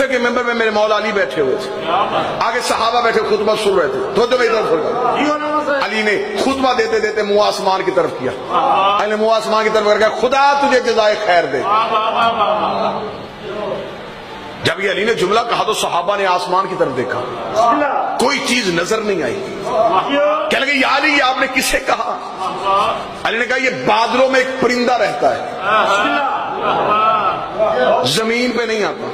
کوفے کے ممبر میں میرے مولا علی بیٹھے ہوئے تھے، آگے صحابہ بیٹھے خطبہ سن رہے تھے، تو میں ادھر پھر علی نے خطبہ دیتے دیتے منہ آسمان کی طرف کیا، علی نے منہ آسمان کی طرف کر کہا خدا تجھے جزائے خیر دے۔ جب یہ علی نے جملہ کہا تو صحابہ نے آسمان کی طرف دیکھا، کوئی چیز نظر نہیں آئی۔ کہنے لگے یا علی یہ آپ نے کسے کہا؟ علی نے کہا یہ بادلوں میں ایک پرندہ رہتا ہے، زمین پہ نہیں آتا،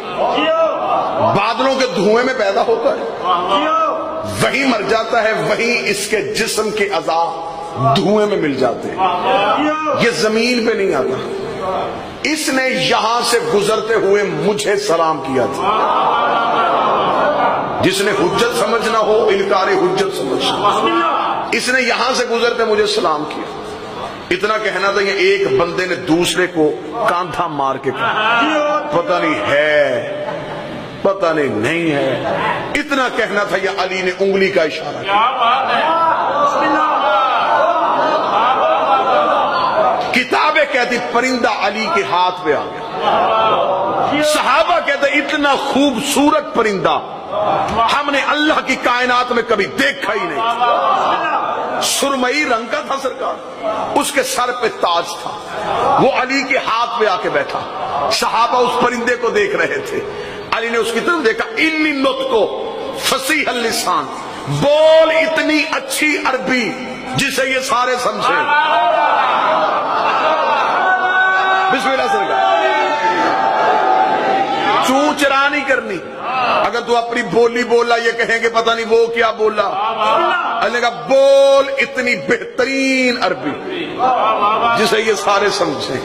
بادلوں کے دھوئیں میں پیدا ہوتا ہے، وہیں مر جاتا ہے، وہیں اس کے جسم کے اعضاء دھوئیں میں مل جاتے ہیں، یہ زمین پہ نہیں آتا۔ اس نے یہاں سے گزرتے ہوئے مجھے سلام کیا تھا۔ جس نے حجت سمجھنا ہو انکار حجت سمجھنا، اس نے یہاں سے گزرتے مجھے سلام کیا۔ اتنا کہنا تھا، یہ ایک بندے نے دوسرے کو کاندھا مار کے کہا پتہ نہیں ہے پتہ نہیں ہے، اتنا کہنا تھا، یا علی نے انگلی کا اشارہ کیا۔ کتابیں کہتی پرندہ علی کے ہاتھ پہ آ گیا، صحابہ کہتے اتنا خوبصورت پرندہ ہم نے اللہ کی کائنات میں کبھی دیکھا ہی نہیں، سرمئی رنگ کا تھا سرکار، اس کے سر پہ تاج تھا، وہ علی کے ہاتھ پہ آ کے بیٹھا، صحابہ اس پرندے کو دیکھ رہے تھے، علی نے اس کی طرف دیکھا، انی نطقو فصیح اللسان، بول اتنی اچھی عربی جسے یہ سارے سمجھے۔ بسم اللہ سرکار، چون چرا نہیں کرنی، اگر تو اپنی بولی بولا یہ کہیں گے پتہ نہیں وہ کیا بولا، اللہ نے کہا بول اتنی بہترین عربی جسے یہ سارے سمجھیں۔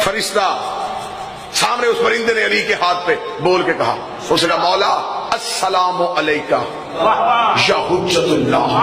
فرشتہ سامنے اس پرندے نے علی کے ہاتھ پہ بول کے کہا، اس نے کہا مولا السلام علیکہ یا حجت اللہ،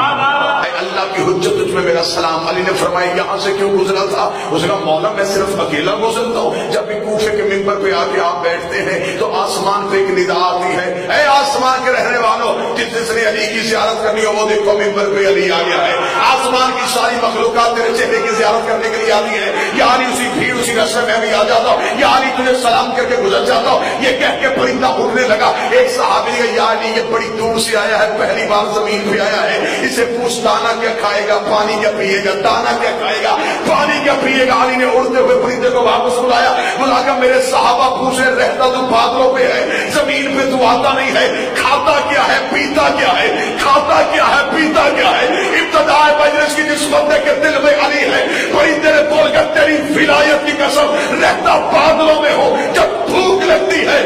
اے اللہ کی حجت تجھ میں میرا سلام۔ علی نے فرمایا یہاں سے کیوں گزرا تھا؟ اس نے کہا مولا میں صرف اکیلا گزرتا ہوں، جب بھی کوفے کے ممبر پہ آ کے آپ بیٹھتے ہیں تو آسمان پہ ایک ندا آتی ہے، اے آسمان کے رہنے والوں جس نے علی کی زیارت کرنی ہو وہ دیکھو ممبر پہ علی آ گیا ہے، آسمان کی ساری مخلوقات تیرے چہرے کی زیارت کرنے کے لیے آتی ہے، یا علی اسی بھیڑ اسی رستے میں بھی آ جاتا ہوں، یا علی تجھے سلام کر کے گزر جاتا ہوں۔ یہ کہہ کے پرندہ اڑنے لگا، ایک صحابی نے کہا یا علی یہ بڑی دور سے آیا ہے، پہلی بار زمین پہ آیا ہے، اسے پوچھ دانا کیا کھائے گا، پانی کیا پیے گا، دانا کیا کھائے گا، پانی کیا پیے گا۔ علی نے اڑتے ہوئے پرندے کو واپس بلایا، بلا کر میرے صحابہ پوچھے رہتا تو بادلوں پہ ہے، زمین پہ تو آتا نہیں ہے، کھاتا کیا ہے پیتا کیا ہے، کھاتا کیا ہے پیتا کیا ہے۔ ابتداء مجلس کی جس بندے کے دل میں علی ہے، پرندے نے بول کر تیری ولایت کی قسم رہتا بادلوں میں ہو، جب بھوک لگتی ہے